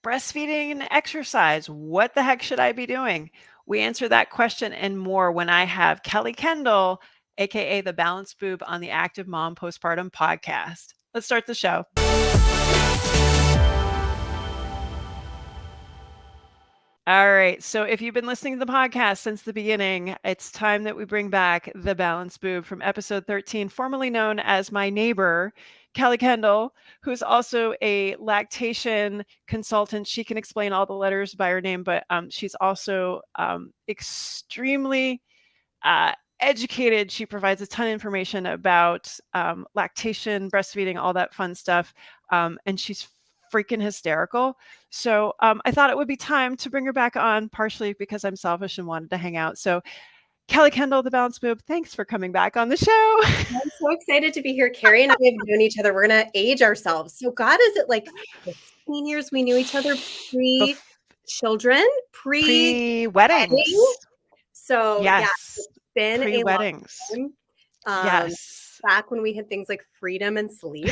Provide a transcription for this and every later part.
breastfeeding and exercise. What the heck should I be doing? We answer that question and more when I have Kelly Kendall, aka the Balanced Boob, on the Active Mom Postpartum podcast. Let's start the show. All right. So if you've been listening to the podcast since the beginning, it's time that we bring back the Balanced Boob from episode 13, formerly known as my neighbor, Kelly Kendall, who's also a lactation consultant. She can explain all the letters by her name, but she's also extremely uh, educated. She provides a ton of information about lactation, breastfeeding, all that fun stuff. And she's freaking hysterical. So I thought it would be time to bring her back on, partially because I'm selfish and wanted to hang out. So Kelly Kendall, the Balanced Boob, thanks for coming back on the show. I'm so excited to be here. Carrie and I have known each other. We're going to age ourselves. So God, is it like 15 years we knew each other pre-children, pre-wedding? Pre-weddings. So yeah, Yes. it's been Pre-weddings. a long time. Yes. Back when we had things like freedom and sleep.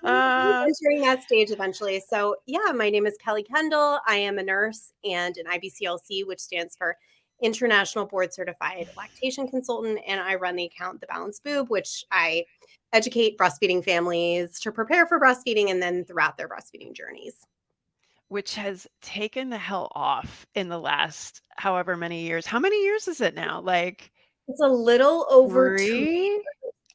Entering that stage eventually. So yeah, my name is Kelly Kendall. I am a nurse and an IBCLC, which stands for International Board Certified Lactation Consultant, and I run the account The Balanced Boob, which I educate breastfeeding families to prepare for breastfeeding and then throughout their breastfeeding journeys. Which has taken the hell off in the last however many years. How many years is it now? Like it's a little over 2 3?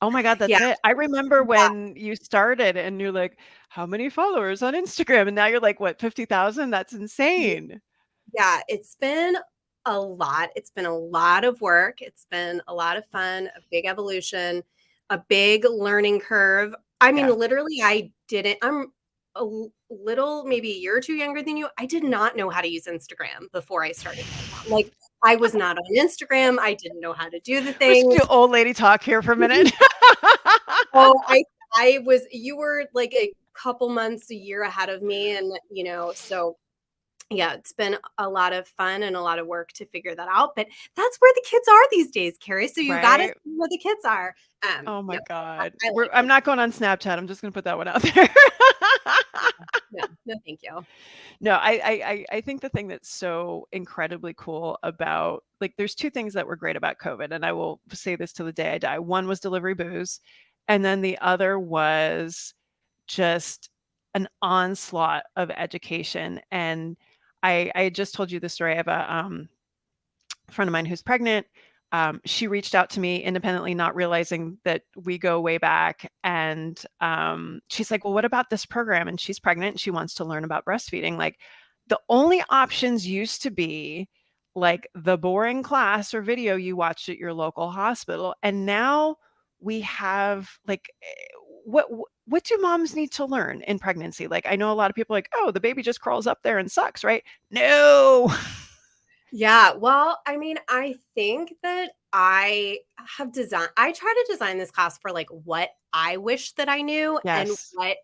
Oh my God, that's it. I remember when you started and you're like, how many followers on Instagram? And now you're like, what, 50,000? That's insane. Yeah, it's been a lot. It's been a lot of work. It's been a lot of fun, a big evolution, a big learning curve. I mean, literally, I'm a little, maybe a year or two younger than you. I did not know how to use Instagram before I started. Like, I was not on Instagram. I didn't know how to do the things. Let's do old lady talk here for a minute. You were like a couple months, a year ahead of me. And, so yeah, it's been a lot of fun and a lot of work to figure that out. But that's where the kids are these days, Carrie. So you got to see where the kids are. Oh my God. I'm not going on Snapchat. I'm just going to put that one out there. No, thank you. No, I think the thing that's so incredibly cool about, like, there's two things that were great about COVID, and I will say this till the day I die. One was delivery booze, and then the other was just an onslaught of education. And I just told you the story of a friend of mine who's pregnant. She reached out to me independently, not realizing that we go way back. And she's like, well, what about this program? And she's pregnant and she wants to learn about breastfeeding. Like, the only options used to be like the boring class or video you watched at your local hospital. And now we have like, what do moms need to learn in pregnancy? Like, I know a lot of people are like, oh, the baby just crawls up there and sucks, right? No. Yeah. Well, I mean, I think that I try to design this class for like what I wish that I knew and what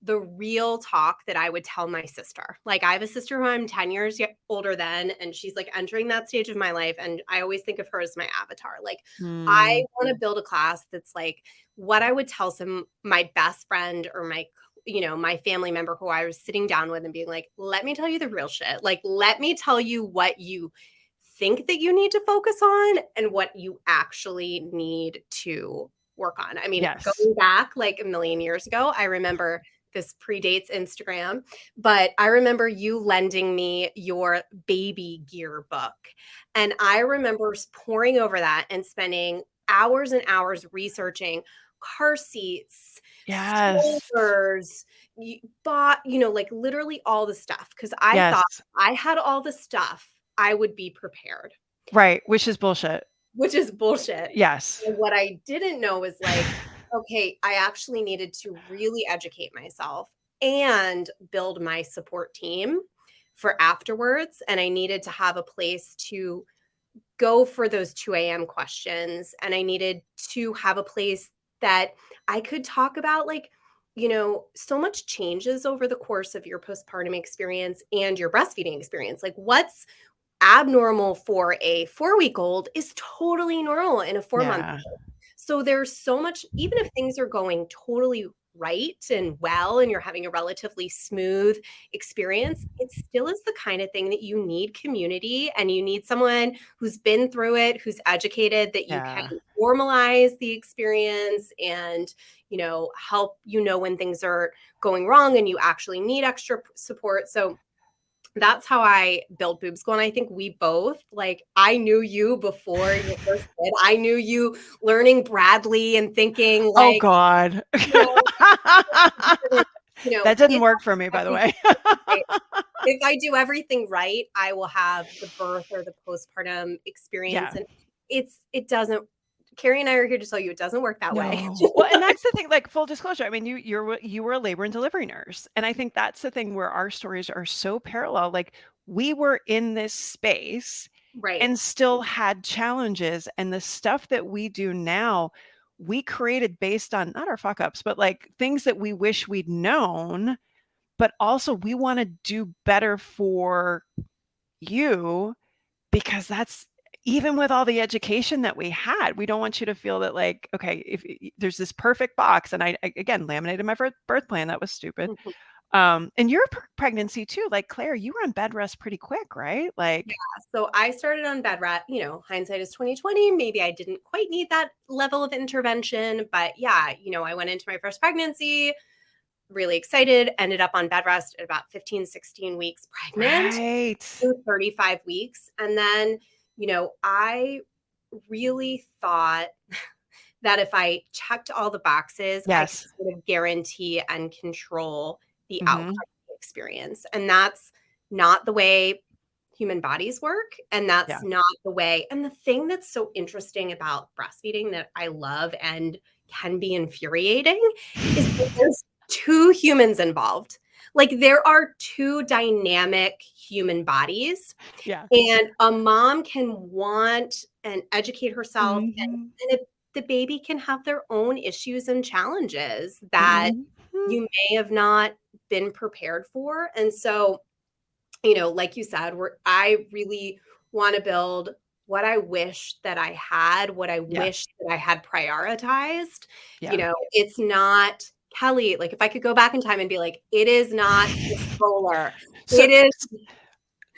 the real talk that I would tell my sister. Like, I have a sister who I'm 10 years older than, and she's like entering that stage of my life. And I always think of her as my avatar. Like, I want to build a class that's like what I would tell my best friend or my family member who I was sitting down with and being like, let me tell you the real shit. Like, let me tell you what you think that you need to focus on and what you actually need to work on. I mean, going back like a million years ago, I remember this predates Instagram, but I remember you lending me your baby gear book. And I remember poring over that and spending hours and hours researching car seats, strollers, like literally all the stuff. Because I thought I had all the stuff, I would be prepared. Right. Which is bullshit. Yes. And what I didn't know is like, okay, I actually needed to really educate myself and build my support team for afterwards. And I needed to have a place to go for those 2 a.m. questions. And I needed to have a place that I could talk about, like, so much changes over the course of your postpartum experience and your breastfeeding experience. Like, what's abnormal for a 4-week-old is totally normal in a 4-month-old. So there's so much, even if things are going totally right and well, and you're having a relatively smooth experience, it still is the kind of thing that you need community, and you need someone who's been through it, who's educated, that you can Yeah. formalize the experience and, help when things are going wrong and you actually need extra support. So that's how I built Boob School. And I think we both, like, I knew you before your first kid. I knew you learning Bradley and thinking Oh like, God. you know, That didn't if work for me, by the way. I do everything right, I will have the birth or the postpartum experience. Yeah. And it doesn't, Carrie and I are here to tell you it doesn't work that way. No. Well, and that's the thing, like, full disclosure, I mean, you were a labor and delivery nurse, and I think that's the thing where our stories are so parallel, like, we were in this space Right. and still had challenges, and the stuff that we do now, we created based on not our fuck ups, but, like, things that we wish we'd known, but also we wanna do better for you because that's even with all the education that we had, we don't want you to feel that like, okay, if there's this perfect box and I again laminated my birth plan, that was stupid. Mhm. And your pregnancy too, like Claire, you were on bed rest pretty quick, right? Yeah. Like, So I started on bed rest, hindsight is 2020. Maybe I didn't quite need that level of intervention, but yeah, I went into my first pregnancy really excited, ended up on bed rest at about 15, 16 weeks pregnant, right. through 35 weeks. And then, I really thought that if I checked all the boxes, I could Yes. sort of guarantee and control the outcome Hmm. of the experience. And that's not the way human bodies work. And Yeah. that's not the way. And the thing that's so interesting about breastfeeding that I love and can be infuriating is that there's two humans involved. Like, there are two dynamic human bodies, Yeah. and a mom can want and educate herself, Hmm. and the baby can have their own issues and challenges that Hmm. you may have not been prepared for. And so, like you said, I really want to build what I wish that I had, what I Yeah. wish that I had prioritized. Yeah. It's not Kelly. Like, if I could go back in time and be like, it is not the stroller. So It is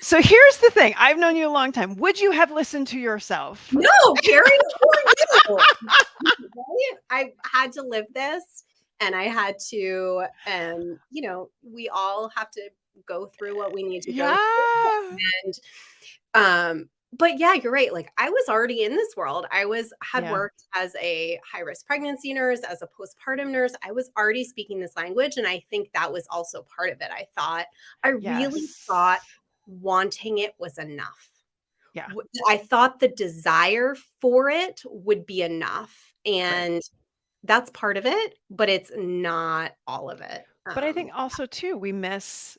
so here's the thing. I've known you a long time. Would you have listened to yourself? no, Carrie, who are you? Right? I had to live this, and I had to, we all have to go through what we need to go Yeah. through. And but yeah, you're right. Like, I was already in this world. Had Yeah. worked as a high-risk pregnancy nurse, as a postpartum nurse. I was already speaking this language, and I think that was also part of it. I really thought Yes. wanting it was enough. Yeah. I thought the desire for it would be enough, Right. and that's part of it, but it's not all of it. But I think also too, we miss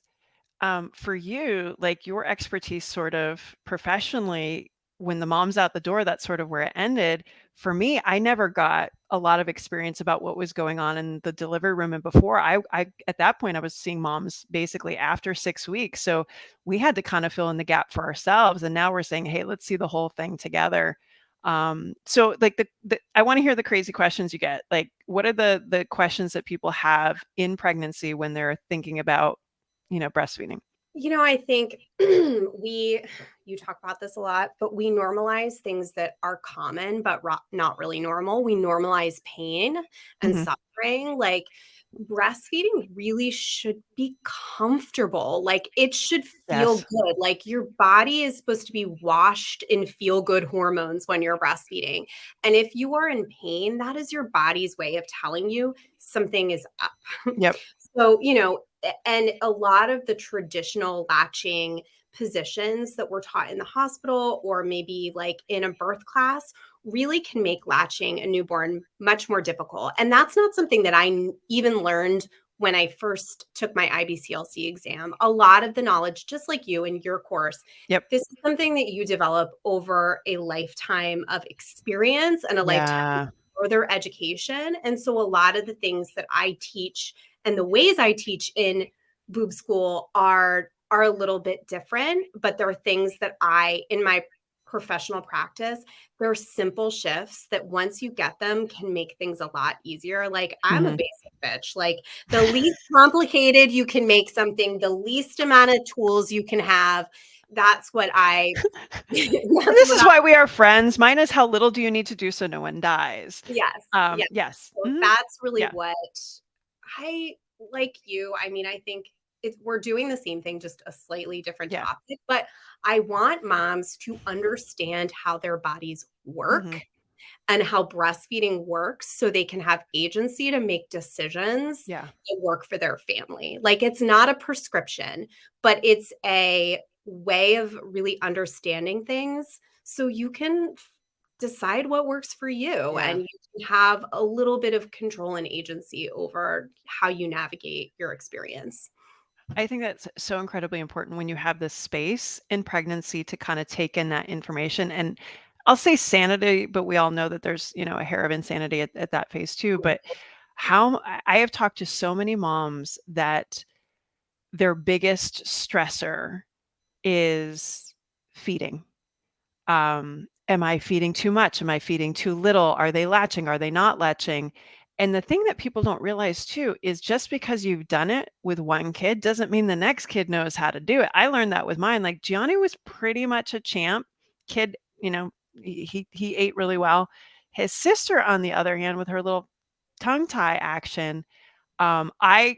for you, like your expertise sort of professionally, when the mom's out the door, that's sort of where it ended. For me, I never got a lot of experience about what was going on in the delivery room. And before I at that point, I was seeing moms basically after 6 weeks. So we had to kind of fill in the gap for ourselves. And now we're saying, hey, let's see the whole thing together. So like I want to hear the crazy questions you get. Like, what are the questions that people have in pregnancy when they're thinking about breastfeeding? I think you talk about this a lot, but we normalize things that are common, but not really normal. We normalize pain and Mhm. suffering. Like, breastfeeding really should be comfortable. Like, it should feel Yes. good. Like, your body is supposed to be washed in feel good hormones when you're breastfeeding. And if you are in pain, that is your body's way of telling you something is up. Yep. So, and a lot of the traditional latching positions that we're taught in the hospital or maybe like in a birth class really can make latching a newborn much more difficult. And that's not something that even learned when I first took my IBCLC exam. A lot of the knowledge, just like you in your course, Yep. this is something that you develop over a lifetime of experience and a lifetime Yeah. further education. And so a lot of the things that I teach and the ways I teach in boob school are a little bit different, but there are things that I in my professional practice, there are simple shifts that once you get them can make things a lot easier. Like I'm a Mhm. basic bitch. Like the least complicated you can make something, the least amount of tools you can have. That's what I that's This what is why we are friends. Mine is how little do you need to do so no one dies. yes, yes. Yes. So Mhm. that's really Yeah. what I like you. I mean, I think we're doing the same thing, just a slightly different Yeah. topic, but I want moms to understand how their bodies work Mhm. and how breastfeeding works so they can have agency to make decisions Yeah. that work for their family. Like it's not a prescription, but it's a way of really understanding things so you can decide what works for you Yeah. and you can have a little bit of control and agency over how you navigate your experience. I think that's so incredibly important when you have this space in pregnancy to kind of take in that information. And I'll say sanity, but we all know that there's, a hair of insanity at that phase too. But how I have talked to so many moms that their biggest stressor is feeding. Am I feeding too much? Am I feeding too little? Are they latching? Are they not latching? And the thing that people don't realize too is just because you've done it with one kid doesn't mean the next kid knows how to do it. I learned that with mine. Like Gianni was pretty much a champ kid, he ate really well. His sister, on the other hand, with her little tongue tie action, I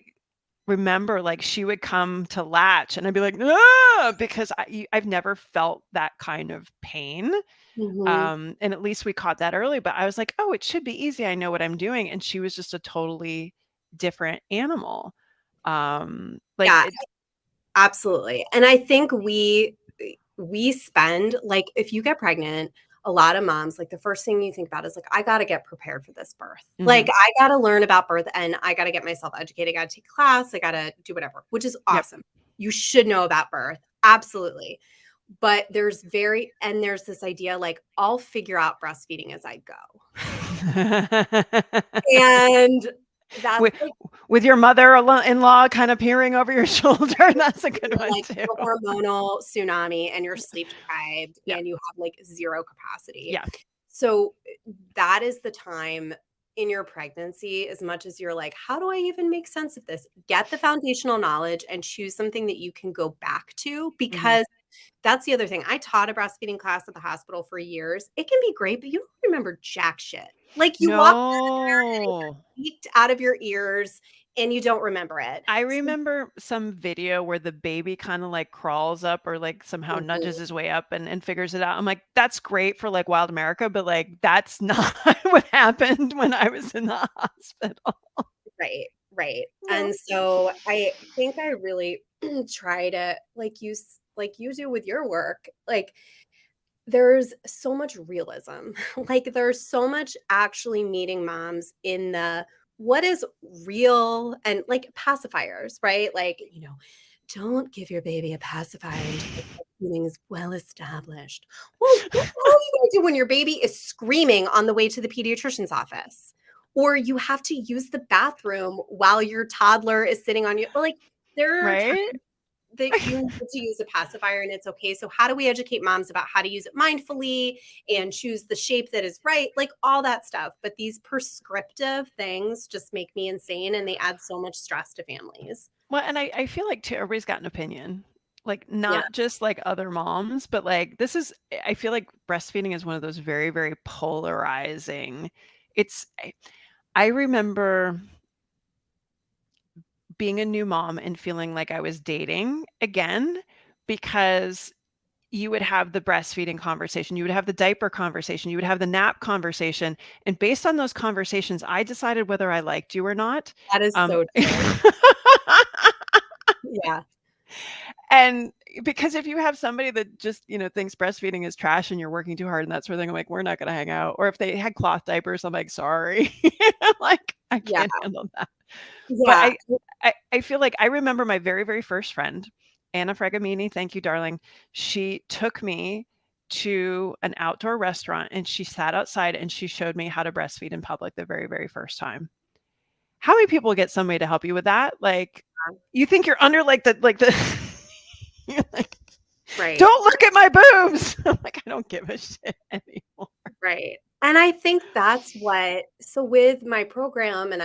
remember, like, she would come to latch and I'd be like, "Ah!" because I've never felt that kind of pain, Mhm. and at least we caught that early, but I was like, "Oh, it should be easy, I know what I'm doing," and she was just a totally different animal. Like, Yeah, it absolutely. And I think we spend like if you get pregnant, a lot of moms like the first thing you think about is like I got to get prepared for this birth. Like Mhm. I got to learn about birth and I got to get myself educated, I got to take class, I got to do whatever, which is Yep. awesome. You should know about birth. Absolutely. But there's this idea like I'll figure out breastfeeding as I go. And that's With with your mother-in-law kind of peering over your shoulder, that's a good you're one like too. a hormonal tsunami and you're sleep deprived Yeah, and you have like zero capacity. yeah. So that is the time in your pregnancy, as much as you're like, how do I even make sense of this? Get the foundational knowledge and choose something that you can go back to Mhm. because that's the other thing. I taught a breastfeeding class at the hospital for years. It can be great, but you don't remember jack shit. Like you walked No. leaked out of your ears and you don't remember it. I So remember some video where the baby kinda, like, crawls up or, like, somehow nudges mhm, his way up and figures it out. I'm like, "That's great for, like, Wild America, but, like, that's not what happened when I was in the hospital." right, right. No. And so I think I really try to like you do with your work, like there's so much realism. Like there's so much actually meeting moms in the what is real and like pacifiers, right? Like, don't give your baby a pacifier until breastfeeding is well established. Well, what the hell are you going to do when your baby is screaming on the way to the pediatrician's office? Or you have to use the bathroom while your toddler is sitting on you. Like, there are Right? that you need to use a pacifier and it's okay. So how do we educate moms about how to use it mindfully and choose the shape that is right? Like all that stuff. But these prescriptive things just make me insane and they add so much stress to families. Well, and I feel like too, everybody's got an opinion. Like, Yeah. not just, like, other moms, but, like, this is I feel like breastfeeding is one of those very, very polarizing it's I remember being a new mom and feeling like I was dating again because you would have the breastfeeding conversation, you would have the diaper conversation, you would have the nap conversation, and based on those conversations, I decided whether I liked you or not. That is Um, so true. Yeah. and because if you have somebody that just, thinks breastfeeding is trash and you're working too hard and that sort of thing, I'm like, "We're not gonna hang out." Or if they had cloth diapers, I'm like, "Sorry." Like, I Yeah. can't handle that. But Yeah. I feel like I remember my very, very first friend, Anna Fregamini, thank you, darling. She took me to an outdoor restaurant, and she sat outside, and she showed me how to breastfeed in public the very, very first time. How many people get somebody to help you with that? Like, you think you're under, like, the you're like Right. Don't look at my boobs. I'm like, I don't give a shit anymore. Right. And I think that's what so with my program and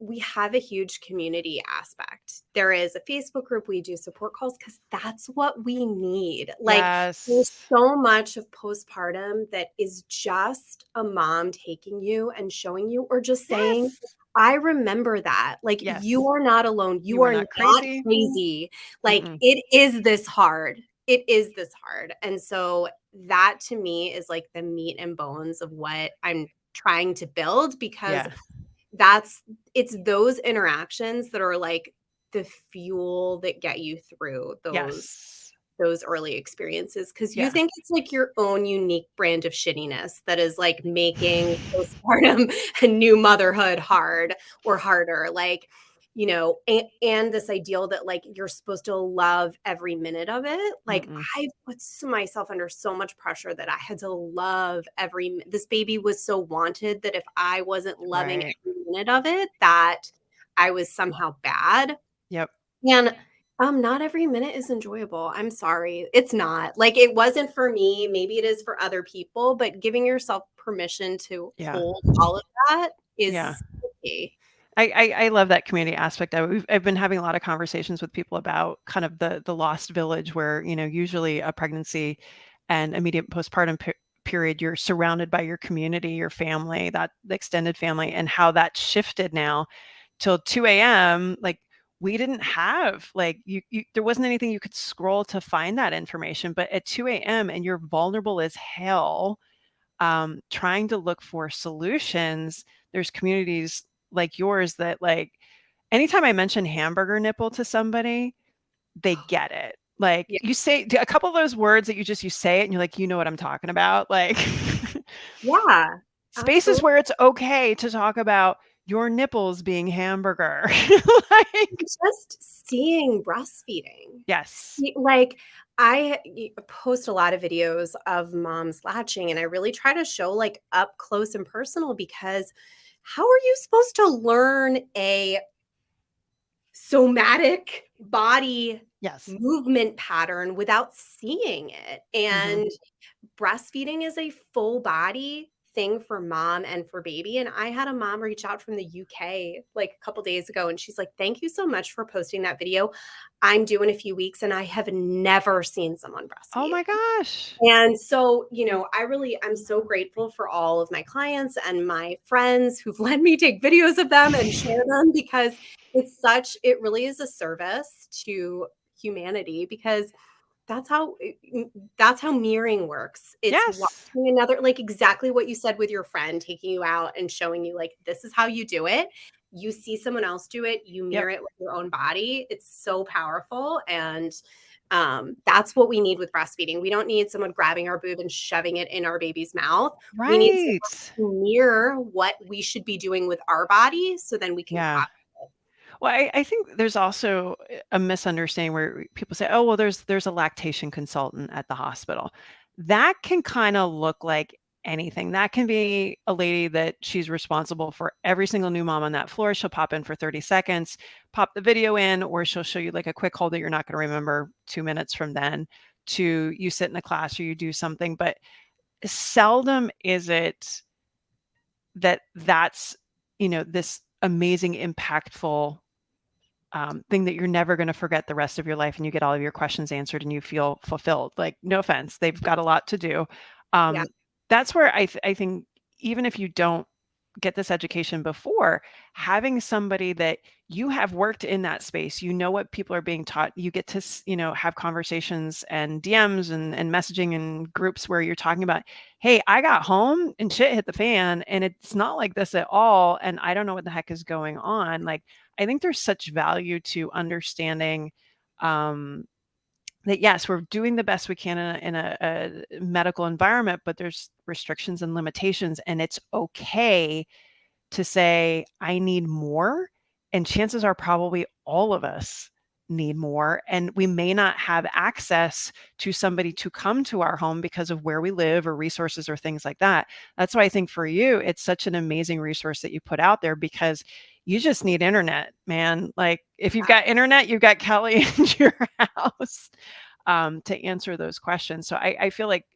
we have a huge community aspect. There is a Facebook group, we do support calls because that's what we need. Like there's Yes. so much of postpartum that is just a mom taking you and showing you or just saying, Yes. I remember that. Like you Yes. are not alone. You You are are not not crazy. crazy. Like Mm-mm. it is this hard. It is this hard. And so that to me is like the meat and bones of what I'm trying to build because Yeah. that's it's those interactions that are like the fuel that get you through Yes. those early experiences because you Yeah. think it's like your own unique brand of shittiness that is like making postpartum and new motherhood hard or harder like and this ideal that like you're supposed to love every minute of it like Mm-mm. I put myself under so much pressure that I had to love this baby was so wanted that if I wasn't loving Right. every minute of it that I was somehow bad Yep. and not every minute is enjoyable. I'm sorry. It's not. Like it wasn't for me. Maybe it is for other people, but giving yourself permission to Yeah. hold all of that Yeah. is okay. I love that community aspect. I've been having a lot of conversations with people about kind of the lost village where, usually a pregnancy and immediate postpartum period, you're surrounded by your community, your family, that the extended family, and how that shifted now till 2 a.m. Like we didn't have like there wasn't anything you could scroll to find that information, but at 2 a.m. and you're vulnerable as hell, trying to look for solutions. There's communities like yours that like anytime I mention hamburger nipple to somebody, they get it. Like Yeah. you say a couple of those words that you say it and you're like, you know what I'm talking about. Like Yeah. spaces Absolutely. where it's okay to talk about your nipples being hamburger. Like Just seeing breastfeeding. yes. Like post a lot of videos of moms latching and I really try to show like up close and personal because how are you supposed to learn a somatic body Yes. movement pattern without seeing it? Mhm. And breastfeeding is a full body thing for mom and for baby. And I had a mom reach out from the UK like a couple days ago and she's like, thank you so much for posting that video. I'm due in a few weeks and I have never seen someone Oh breastfeed. my gosh. And so, I'm so grateful for all of my clients and my friends who've let me take videos of them and share them because it really is a service to humanity because that's how mirroring works. It's Yes. watching another like exactly what you said with your friend taking you out and showing you like this is how you do it. You see someone else do it, you Yep. mirror it with your own body. It's so powerful and that's what we need with breastfeeding. We don't need someone grabbing our boob and shoving it in our baby's mouth. We need someone Right. to mirror what we should be doing with our body so then we can Yeah. copy. Well, I think there's also a misunderstanding where people say, "Oh, well, there's a lactation consultant at the hospital." That can kind of look like anything. That can be a lady that she's responsible for every single new mom on that floor. She'll pop in for 30 seconds, pop the video in, or she'll show you like a quick hold that you're not going to remember 2 minutes from then to you sit in a class or you do something. But seldom is it that's this amazing, impactful thing that you're never going to forget the rest of your life and you get all of your questions answered and you feel fulfilled. Like, no offense, they've got a lot to do. Yeah. Um, that's where I think even if you don't get this education before, having somebody that you have worked in that space, you know what people are being taught, you get to, have conversations and DMs and messaging and groups where you're talking about, hey, I got home and shit hit the fan and it's not like this at all. And I don't know what the heck is going on. Like, I think there's such value to understanding um, that yes, we're doing the best we can in a medical environment, but there's restrictions and limitations, and it's okay to say, I need more. And chances are probably all of us need more. And we may not have access to somebody to come to our home because of where we live or resources or things like that. That's why I think for you, it's such an amazing resource that you put out there because you just need internet, man. Like if you've got internet, you've got Kelly in your house. to answer those questions. So I feel like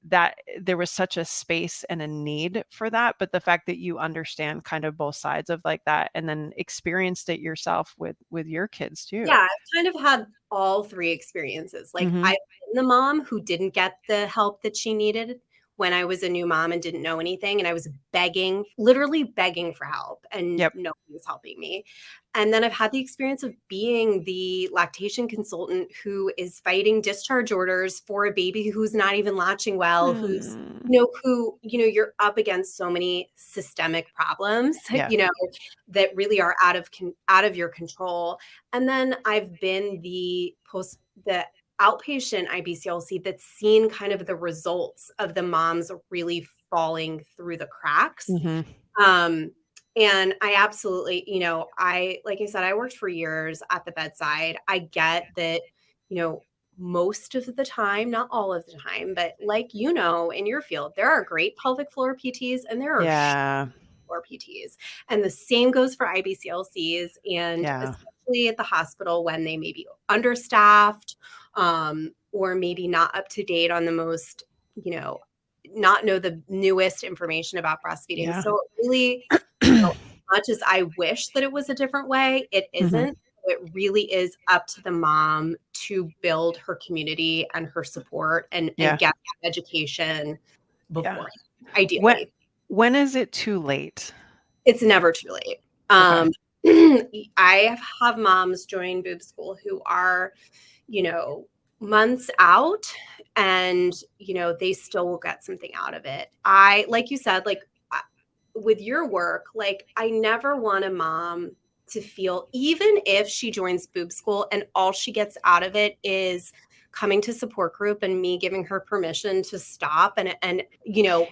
that there was such a space and a need for that, but the fact that you understand kind of both sides of like that and then experienced it yourself with your kids too. Yeah, I've kind of had all 3 experiences. Like, Mhm. I've been the mom who didn't get the help that she needed when I was a new mom and didn't know anything, and I was begging, literally begging for help, and Yep. nobody was helping me. And then I've had the experience of being the lactation consultant who is fighting discharge orders for a baby who's not even latching well, who's Mm. you're up against so many systemic problems, Yeah. that really are out of your control. And then I've been the outpatient IBCLC that's seen kind of the results of the moms really falling through the cracks. Mhm. Um, and I absolutely, like I said, I worked for years at the bedside. I get that, you know, most of the time, not all of the time, but like in your field, there are great pelvic floor PTs and there are Yeah. or PTs. And the same goes for IBCLCs, and Yeah. especially at the hospital when they may be understaffed, or maybe not up to date on the most, you know, not know the newest information about breastfeeding. Yeah. So it really, as much as I wish that it was a different way, it Mhm. isn't. It really is up to the mom to build her community and her support and Yeah. get that education Yeah. beforehand, When ideally. when is it too late? It's never too late. Okay. I have moms join boob school who are, you know, months out, and, they still will get something out of it. Like you said, like, with your work, like, I never want a mom to feel, even if she joins boob school and all she gets out of it is coming to support group and me giving her permission to stop being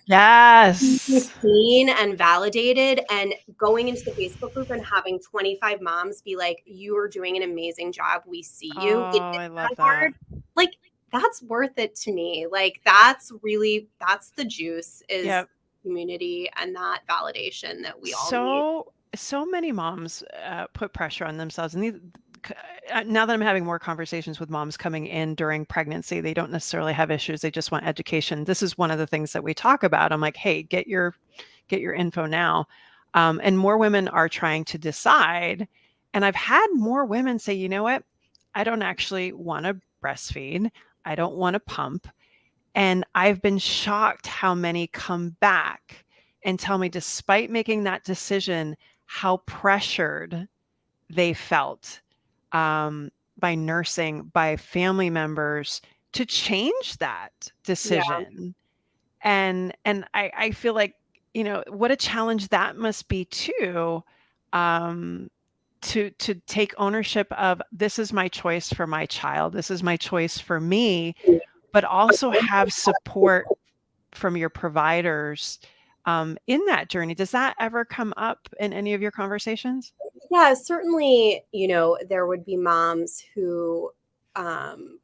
Yes. seen and validated, and going into the Facebook group and having 25 moms be like, "You are doing an amazing job. We see Oh, you." It I is love that that. hard. Like, that's worth it to me. Like, that's the juice, is Yep. community and that validation that we all need. So many moms, put pressure on themselves, and c now that I'm having more conversations with moms coming in during pregnancy, they don't necessarily have issues, they just want education. This is one of the things that we talk about. I'm like, "Hey, get your info now." And more women are trying to decide, and I've had more women say, "You know what? I don't actually wanna breastfeed. I don't wanna pump." And I've been shocked how many come back and tell me despite making that decision, how pressured they felt, by nursing, by family members to change that Yeah, decision. And I feel like, what a challenge that must be too, um, to take ownership of, "This is my choice for my child. This is my choice for me," but also have support from your providers, in that journey. Does that ever come up in any of your conversations? yeah, certainly, there would be moms who, um,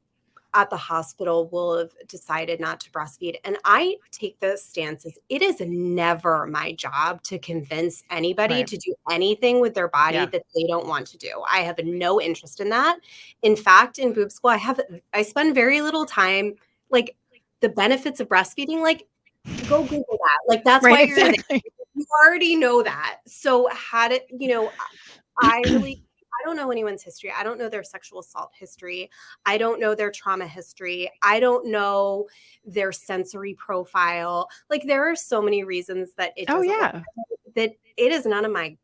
at the hospital will have decided not to breastfeed. And I take the stance as it is never my job to convince anybody Right. to do anything with their body Yeah. that they don't want to do. I have no interest in that. In fact, in boob school, I spend very little time, like, the benefits of breastfeeding, like, go Google that. Like, that's Right, why you're there. exactly. You already know that. So had it, I don't know anyone's history. I don't know their sexual assault history. I don't know their trauma history. I don't know their sensory profile. Like, there are so many reasons that it Oh, doesn't work, yeah. that it is none of my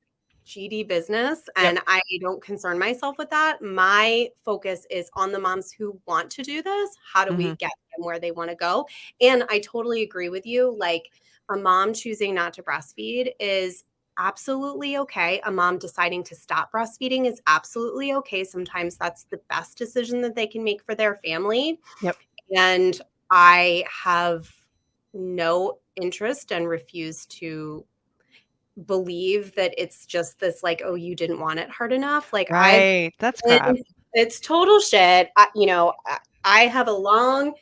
GD business, Yep. and I don't concern myself with that. My focus is on the moms who want to do this. How do we Mhm. get them where they want to go? And I totally agree with you. Like, a mom choosing not to breastfeed is absolutely okay. A mom deciding to stop breastfeeding is absolutely okay. Sometimes that's the best decision that they can make for their family. Yep. And I have no interest and refuse to believe that it's just this, like, "Oh, you didn't want it hard enough." Like, Right. That's crap. it's total shit. I have a long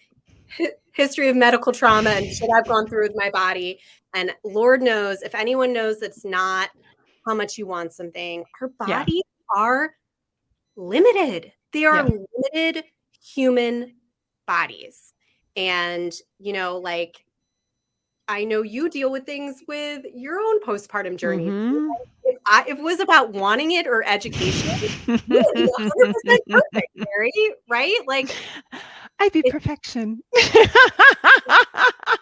history of medical trauma and shit I've gone through with my body, and Lord knows, if anyone knows it's not how much you want something, our Yeah. bodies are limited. They are Yeah. limited human bodies. And, like, I know you deal with things with your own postpartum journey. Mhm. If it was about wanting it or education, you would be 100% perfect, Mary, right? Like, I be it perfection.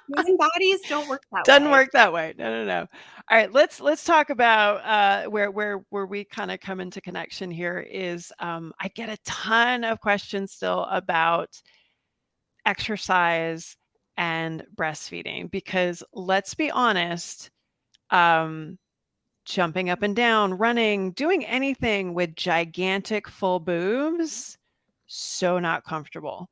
human bodies don't work that Doesn't way. work that way. No, no, no. All right, let's talk about where we kind of come into connection here is I get a ton of questions still about exercise and breastfeeding because let's be honest, um, jumping up and down, running, doing anything with gigantic full boobs, so not comfortable.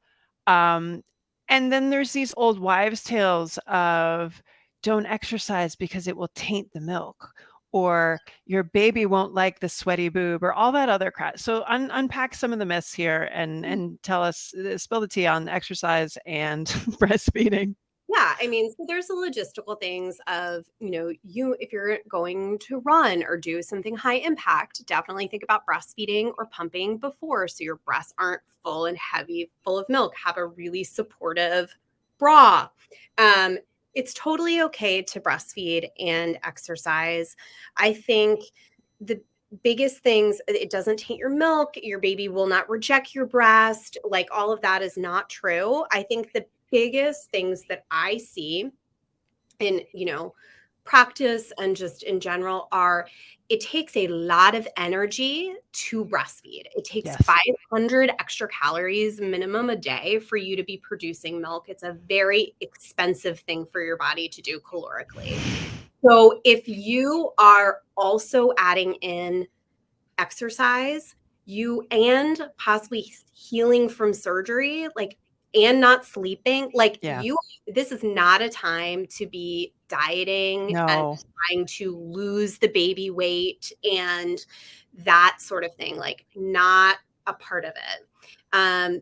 Um, and then there's these old wives' tales of don't exercise because it will taint the milk, or your baby won't like the sweaty boob, or all that other crap. So unpack some of the myths here and tell us, spill the tea on exercise and breastfeeding. Yeah, I mean, so there's the logistical things of, you if you're going to run or do something high impact, definitely think about breastfeeding or pumping before so your breasts aren't full and heavy, full of milk. Have a really supportive bra. Um, it's totally okay to breastfeed and exercise. I think the biggest things, it doesn't taint your milk, your baby will not reject your breast, like all of that is not true. I think the biggest things that I see in, practice and just in general are it takes a lot of energy to breastfeed. It takes Yes. 500 extra calories minimum a day for you to be producing milk. It's a very expensive thing for your body to do calorically. So if you are also adding in exercise, you and possibly healing from surgery, like, and not sleeping, like, Yeah. this is not a time to be dieting and No. trying to lose the baby weight and that sort of thing, like, not a part of it.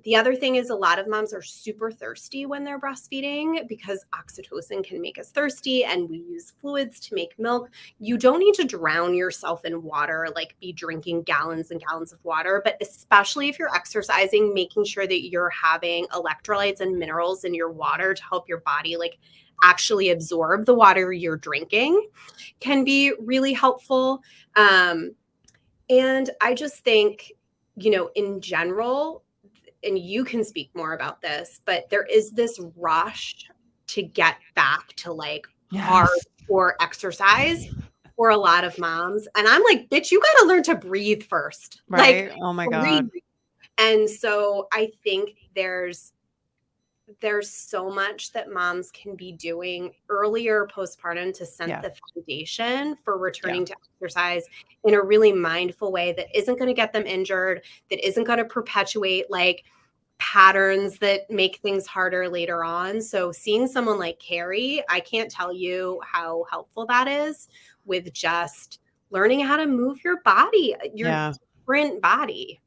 The other thing is a lot of moms are super thirsty when they're breastfeeding because oxytocin can make us thirsty and we use fluids to make milk. You don't need to drown yourself in water, like be drinking gallons and gallons of water, but especially if you're exercising, making sure that you're having electrolytes and minerals in your water to help your body like actually absorb the water you're drinking can be really helpful. And I just think, in general, and you can speak more about this, but there is this rush to get back to like Yes. hardcore exercise for a lot of moms. And I'm like, bitch, you got to learn to breathe first. Like, Right? Oh my breathe. God. And so I think there's so much that moms can be doing earlier postpartum to set Yeah. the foundation for Yeah. returning to exercise in a really mindful way that isn't going to get them injured, that isn't going to perpetuate like patterns that make things harder later on. So seeing someone like Carrie, I can't tell you how helpful that is with just learning how to move your body, your Yeah. different body.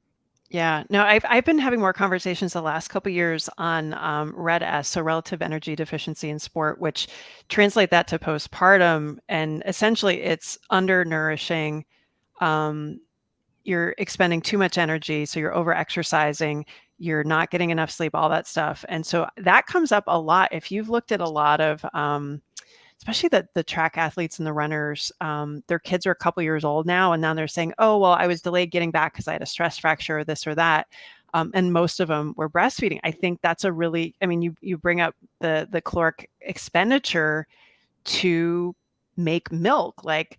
Yeah. No, I've been having more conversations the last couple years on RED-S, so relative energy deficiency in sport, which translate that to postpartum, and essentially it's undernourishing. Um, you're expending too much energy, so you're over exercising, you're not getting enough sleep, all that stuff. And so that comes up a lot. If you've looked at a lot of especially the track athletes and the runners, their kids are a couple years old now, and now they're saying, "Oh, well, I was delayed getting back because I had a stress fracture or this or that." And most of them were breastfeeding. I think that's a really, I mean, you bring up the caloric expenditure to make milk. Like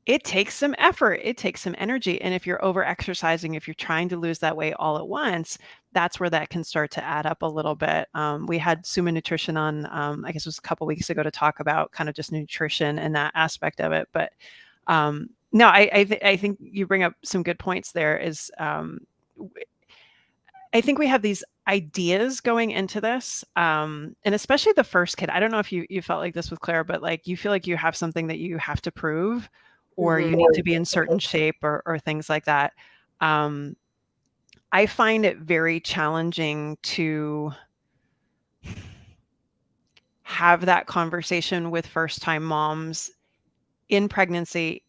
it takes some effort, it takes some energy. And if you're over exercising, if you're trying to lose that weight all at once, that's where that can start to add up a little bit. We had Suma Nutrition on, I guess it was a couple weeks ago to talk about kind of just nutrition and that aspect of it. But no, I think you bring up some good points there is I think we have these ideas going into this, and especially the first kid. I don't know if you felt like this with Claire, but like you feel like you have something that you have to prove, or Mhm. you need to be in certain shape, or things like that. Um, I find it very challenging to have that conversation with first time moms in pregnancy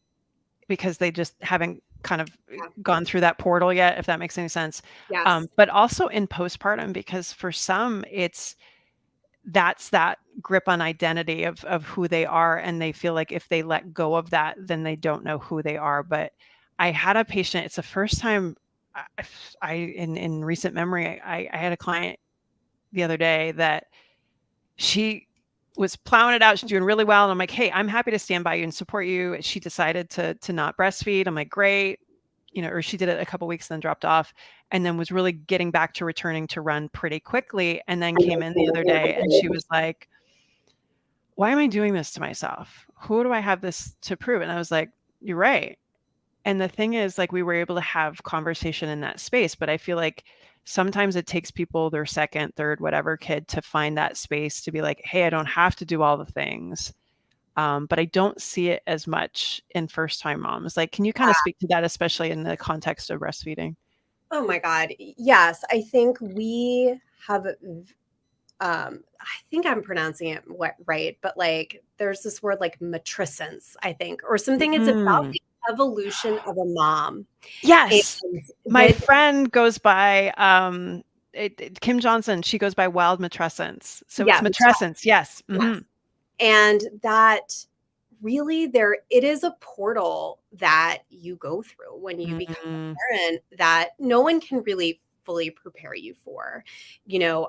because they just haven't kind of Yeah. gone through that portal yet, if that makes any sense. Yes. But also in postpartum, because for some, that's that grip on identity of who they are, and they feel like if they let go of that, then they don't know who they are. But I had a patient, it's the first time in recent memory, I had a client the other day that she was plowing it out. She's doing really well. And I'm like, hey, I'm happy to stand by you and support you. She decided to not breastfeed. I'm like, great. Or she did it a couple weeks, then dropped off, and then was really getting back to returning to run pretty quickly. And then came in the other day and she was like, why am I doing this to myself? Who do I have this to prove? And I was like, you're right. And the thing is, like, we were able to have conversation in that space, but I feel like sometimes it takes people their second, third, whatever kid to find that space to be like, hey, I don't have to do all the things. But I don't see it as much in first-time moms. Like, can you kind of speak to that, especially in the context of breastfeeding? Oh my God. Yes. I think we have, I think I'm pronouncing it right, but like there's this word like matrescence, I think, or something. It's about Mm. the evolution of a mom. And Yes. My that, friend goes by, Kim Johnson, she goes by Wild Matrescence. So it's yeah, matrescence. Yes. yes. Mhm. And that really it is a portal that you go through when you become Mm. a parent that no one can really fully prepare you for.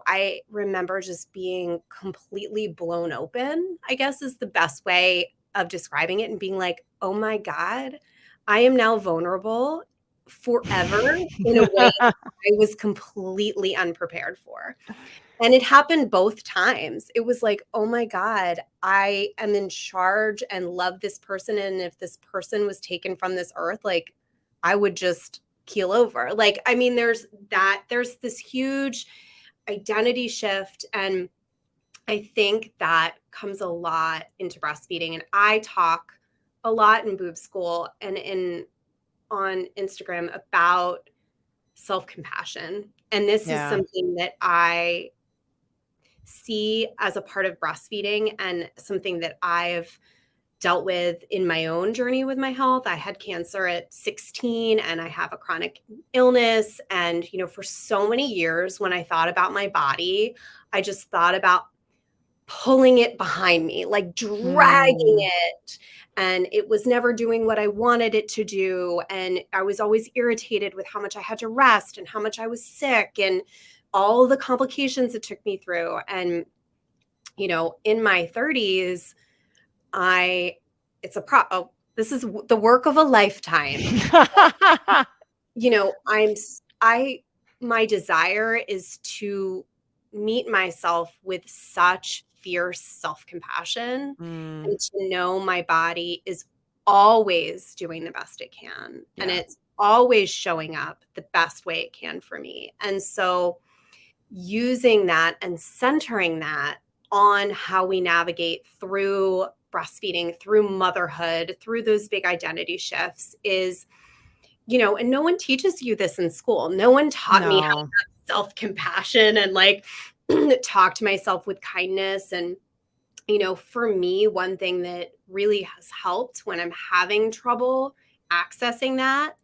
I remember just being completely blown open, I guess is the best way of describing it, and being like, "Oh my God, I am now vulnerable forever in a way I was completely unprepared for." And it happened both times. It was like, "Oh my God, I am in charge and love this person, and if this person was taken from this earth, like, I would just keel over." Like, I mean, there's this huge identity shift, and I think that comes a lot into breastfeeding, and I talk a lot in boob school and on Instagram about self-compassion, and this is Yeah. something that I see as a part of breastfeeding and something that I've dealt with in my own journey with my health. I had cancer at 16 and I have a chronic illness. And, for so many years when I thought about my body, I just thought about pulling it behind me, like dragging Mm. it. And it was never doing what I wanted it to do. And I was always irritated with how much I had to rest and how much I was sick and all the complications it took me through. And, in my 30s, I, it's a this is the work of a lifetime. You know, I'm, s- I, my desire is to meet myself with such fierce self compassion Mm. and to know my body is always doing the best it can. And Yeah. it's always showing up the best way it can for me. And so, using that and centering that on how we navigate through breastfeeding, through motherhood, through those big identity shifts is, and no one teaches you this in school. No one taught me how to No. have self compassion and like talk to myself with kindness. And, for me, one thing that really has helped when I'm having trouble accessing that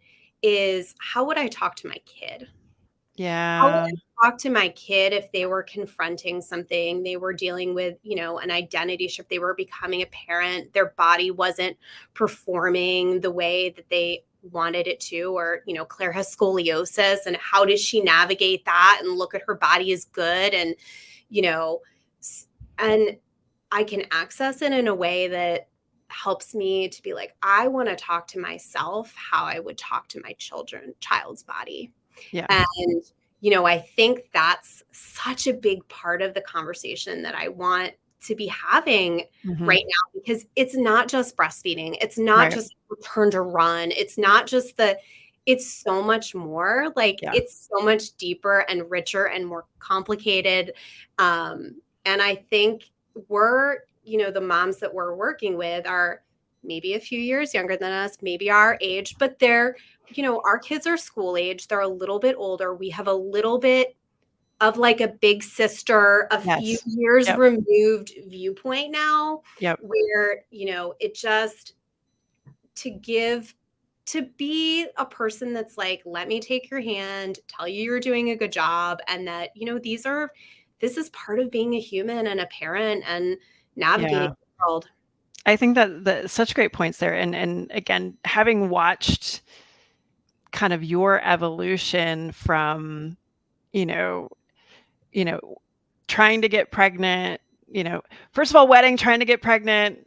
is how would I talk to my kid? How would Yeah. I talk to my kid if they were confronting something, they were dealing with, an identity shift, they were becoming a parent, their body wasn't performing the way that they wanted it to, or, Claire has scoliosis, and how does she navigate that and look at her body as good? And, you know, s- and I can access it in a way that helps me to be like, I want to talk to myself how I would talk to my child's body. Yeah. And, I think that's such a big part of the conversation that I want to be having Mhm. right now, because it's not just breastfeeding. It's not Right. just return to run. It's not just it's so much more. Like, Yeah. it's so much deeper and richer and more complicated. And I think the moms that we're working with are maybe a few years younger than us, maybe our age, but our kids are school age. They're a little bit older. We have a little bit of like a big sister, a few Yes. years Yep. removed viewpoint now, Yep. where, it just to give to be a person that's like, let me take your hand, tell you you're doing a good job, and that, this is part of being a human and a parent and navigating Yeah. the world. I think that such great points there. And again, having watched kind of your evolution from, you know, you know, trying to get pregnant, first of all, wedding, trying to get pregnant,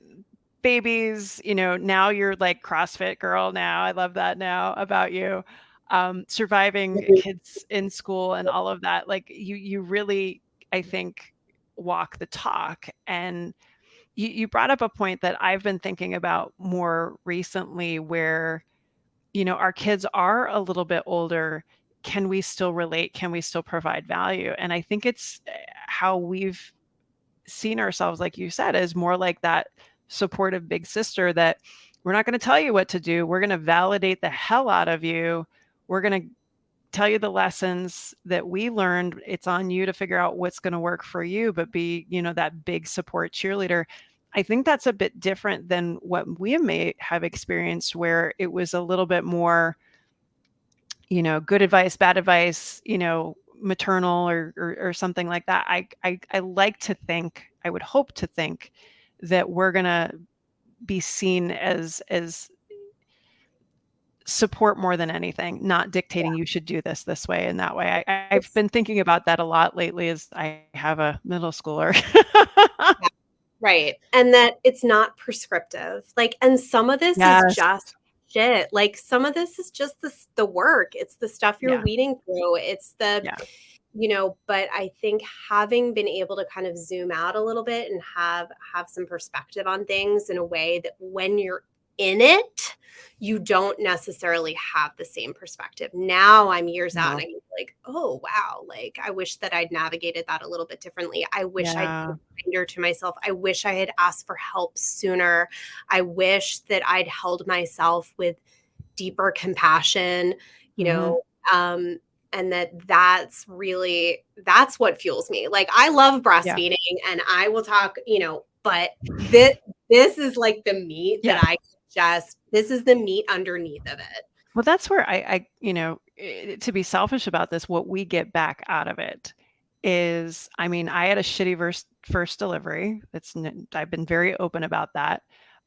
babies, now you're like CrossFit girl now. I love that now about you. Surviving kids in school and all of that. Like you really, I think, walk the talk. And you brought up a point that I've been thinking about more recently where, our kids are a little bit older. Can we still relate? Can we still provide value? And I think it's how we've seen ourselves, like you said, as more like that supportive big sister that we're not going to tell you what to do. We're going to validate the hell out of you. We're going to tell you the lessons that we learned. It's on you to figure out what's going to work for you, but be, that big support cheerleader. I think that's a bit different than what we may have experienced, where it was a little bit more, good advice, bad advice, maternal or something like that. I like to think, I would hope to think that we're gonna be seen as support more than anything, not dictating you should do this way and that way. I've It's been thinking about that a lot lately as I have a middle schooler. yeah, right. And that it's not prescriptive. Like, and some of this is Yes. just shit. Like some of this is just the work. It's the stuff you're Yeah. weeding through. It's the, Yeah. but I think having been able to kind of zoom out a little bit and have some perspective on things in a way that when you're in it, you don't necessarily have the same perspective. Now I'm years out and No. I can be like, oh wow, like I wish that I'd navigated that a little bit differently. I wish I'd Yeah. been kinder to myself. I wish I had asked for help sooner. I wish that I'd held myself with deeper compassion, you Mhm. know, um, and that's what fuels me. Like I love Yeah. breastfeeding and I will talk, but this is like the meat that Yeah. this is the meat underneath of it. Well, that's where to be selfish about this, what we get back out of it is, I mean, I had a shitty first delivery. I've been very open about that.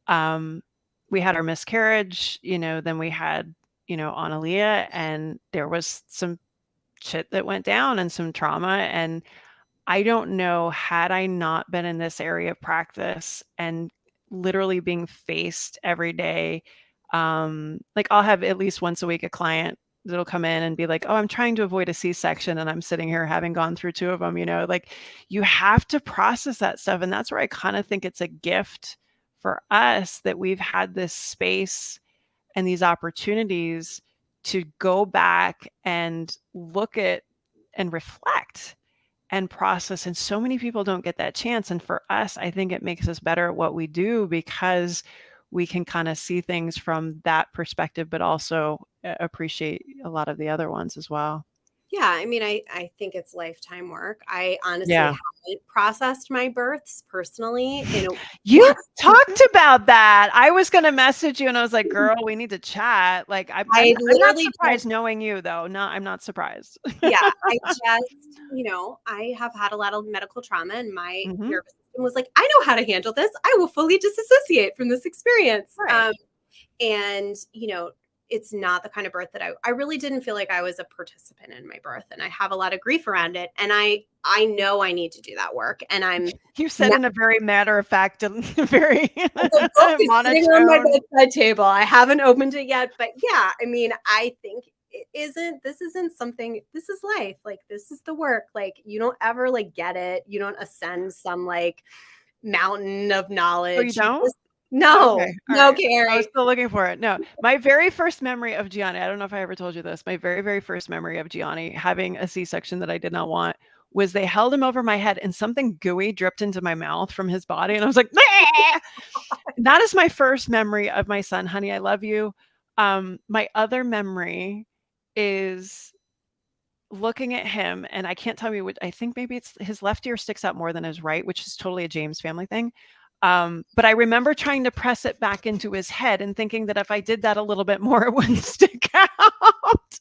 Um, we had our miscarriage, then we had, Analia, and there was some shit that went down and some trauma. And I don't know, had I not been in this area of practice and literally being faced every day, like I'll have at least once a week a client that'll come in and be like, "Oh, I'm trying to avoid a C-section," and I'm sitting here having gone through 2 of them, like you have to process that stuff. And that's where I kind of think it's a gift for us that we've had this space and these opportunities to go back and look at and reflect and process. And so many people don't get that chance. And for us, I think it makes us better at what we do because we can kind of see things from that perspective, but also appreciate a lot of the other ones as well. Yeah, I mean, I think it's lifetime work. I honestly Yeah. haven't processed my births personally in a You talked about that. I was going to message you and I was like, girl, we need to chat. Like, I'm I not literally surprised knowing you though. No, I'm not surprised. yeah, I have had a lot of medical trauma and my Hmm. nervous system was like, I know how to handle this. I will fully disassociate from this experience. Right. And, it's not the kind of birth that I really didn't feel like I was a participant in my birth. And I have a lot of grief around it. And I know I need to do that work. And I'm You said in a very matter of fact and very the book is sitting on my monotone. bedside table. I haven't opened it yet, but yeah, I mean, I think this isn't something, this is life. Like this is the work. Like you don't ever like get it. You don't ascend some like mountain of Oh, you knowledge. You don't? just no, Okay, all no, right. I was Carrie. still looking for it. No, my very first memory of Gianni, I don't know if I ever told you this, my very, very first memory of Gianni having a C-section that I did not want was they held him over my head and something gooey dripped into my mouth from his body, and I was like, "Bleh!" That is my first memory of my son, honey, I love you. My other memory is looking at him, and I can't tell you what I think maybe it's his left ear sticks out more than his right, which is totally a James family thing. But I remember trying to press it back into his head and thinking that if I did that a little bit more, it wouldn't stick out.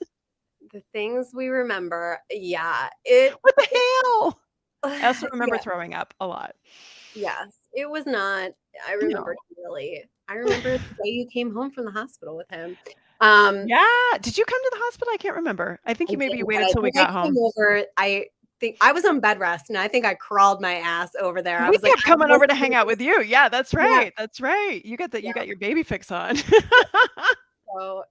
The things we remember. Yeah. What the hell? I also remember Yeah. throwing up a lot. Yes. It was not I I remember know. clearly. I remember the day you came home from the hospital with him. Um, Yeah. Did you come to the hospital? I can't remember. I think I you maybe didn't, but waited I till we think I got came home. over I think I was on bed rest, and I think I crawled my ass over there. I We was like, kept "I coming must over to do hang out this." with you. Yeah, that's Yeah, right. That's right. You yeah. got your baby fix on. So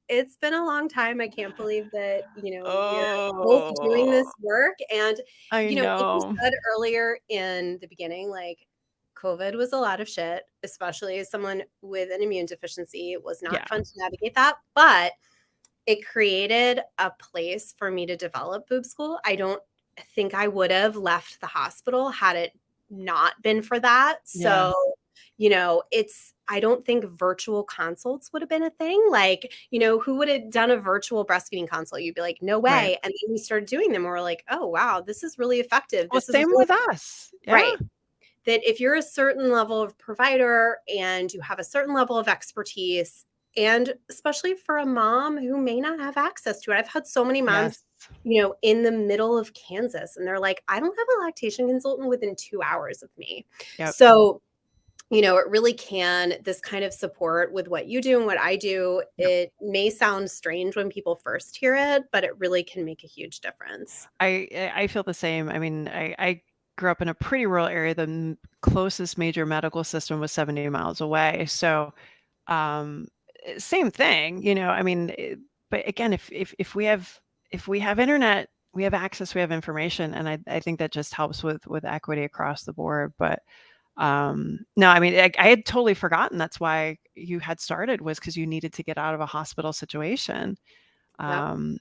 it's been a long time. I can't believe that, we're both doing Oh, this work. And, I like you know. said earlier in the beginning, like COVID was a lot of shit, especially as someone with an immune deficiency. It was not Yeah, fun to navigate that, but it created a place for me to develop boob school. I don't think I would have left the hospital had it not been for that. yeah, So, I don't think virtual consults would have been a thing. Like, who would have done a virtual breastfeeding consult? You'd be like, no right. way. And then we started doing them. And we're like, oh, wow, this is really effective. Well, This is same really with us. Yeah, right. That if you're a certain level of provider and you have a certain level of expertise, and especially for a mom who may not have access to it. I've had so many moms, yes. in the middle of Kansas, and they're like, I don't have a lactation consultant within 2 hours of me. Yep. So, it really can, this kind of support with what you do and what I do, Yep. it may sound strange when people first hear it, but it really can make a huge difference. I feel the same. I mean, I grew up in a pretty rural area. The closest major medical system was 70 miles away. So, um, same thing, I mean, but again, if we have internet, we have access, we have information, and I think that just helps with equity across the board. But no, I mean, I had totally forgotten that's why you had started was because you needed to get out of a hospital situation. Yep.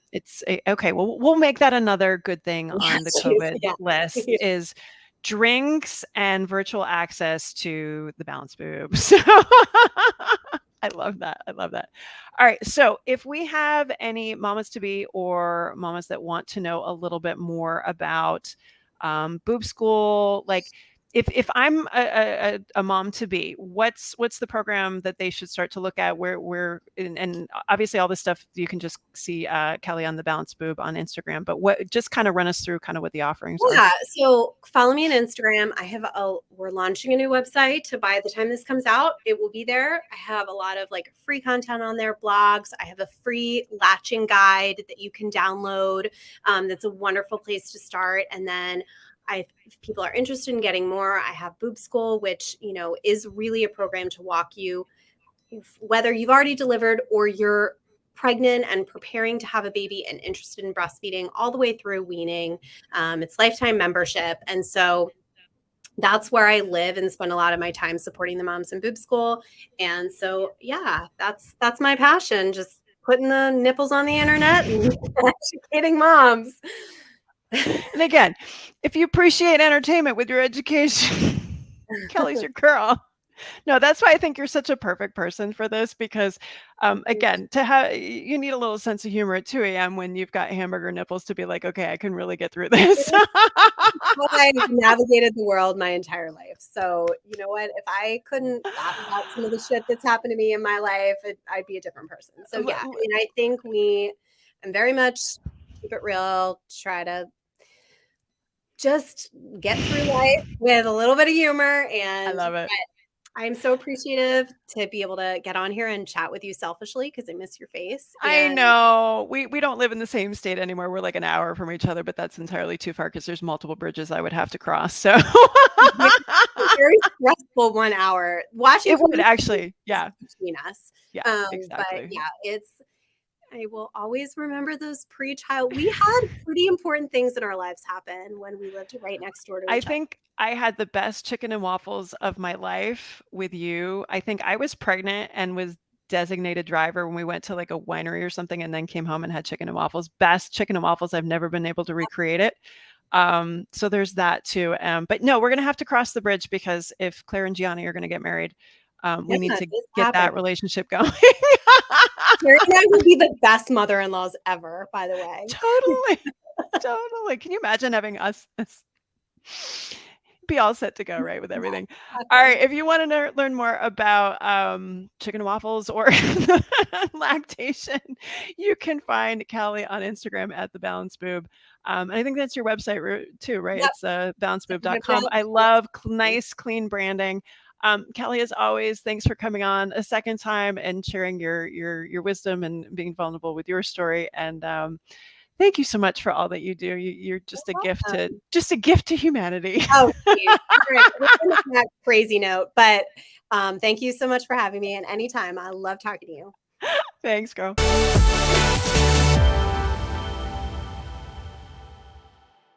Okay, well, we'll make that another good thing on the Yes, geez, COVID yeah. list is drinks and virtual access to the Balanced Boob. So I love that. I love that. All right. So if we have any mamas to be or mamas that want to know a little bit more about boob school, like if I'm a mom to be, what's the program that they should start to look at? Where and obviously all this stuff you can just see Kelly on the Balanced Boob on Instagram. But what just kind of run us through kind of what the offerings are. Yeah, so follow me on Instagram. We're launching a new website. So by the time this comes out, it will be there. I have a lot of like free content on there, blogs. I have a free latching guide that you can download. That's a wonderful place to start. And then if people are interested in getting more, I have Boob School, which, is really a program to walk you, whether you've already delivered or you're pregnant and preparing to have a baby and interested in breastfeeding all the way through weaning. It's lifetime membership. And so that's where I live and spend a lot of my time supporting the moms in boob school. And so, yeah, that's my passion. Just putting the nipples on the internet and educating moms. And again, if you appreciate entertainment with your education, Kelly's your girl. No, that's why I think you're such a perfect person for this because, again, to have you need a little sense of humor at 2 a.m. when you've got hamburger nipples to be like, okay, I can really get through this. I've navigated the world my entire life. So, you know what? If I couldn't laugh about some of the shit that's happened to me in my life, I'd be a different person. So, yeah, I mean, I think I'm very much keep it real, try to just get through life with a little bit of humor. I And love it. I'm so appreciative to be able to get on here and chat with you selfishly because I miss your face. I And know. We don't live in the same state anymore. We're like an hour from each other, but that's entirely too far because there's multiple bridges I would have to cross. So very stressful 1 hour. it Washington would actually, yeah, between us. yeah, But exactly. yeah, I will always remember those pre-child. We had pretty important things in our lives happen when we lived right next door to I each other. think I had the best chicken and waffles of my life with you. I think I was pregnant and was designated driver when we went to like a winery or something and then came home and had chicken and waffles. Best chicken and waffles. I've never been able to recreate it. So there's that too. But no, we're gonna have to cross the bridge because if Claire and Gianni are gonna get married, Yeah, we need to this get that happened. relationship going. Carrie and I would be the best mother-in-laws ever, by the way. Totally. Totally. Can you imagine having us as be all set to go, right, with everything. All Awesome. right, if you want to learn more about chicken and waffles or lactation, you can find Kelly on Instagram at the Balanced Boob. And I think that's your website too, right? Yep. It's balancedboob.com. I love nice, clean branding. Kelly, as always, thanks for coming on a second time and sharing your wisdom and being vulnerable with your story. And thank you so much for all that you do. You're just a gift to humanity. Oh, geez. All right. We're on that crazy note, but thank you so much for having me. And anytime, I love talking to you. Thanks, girl.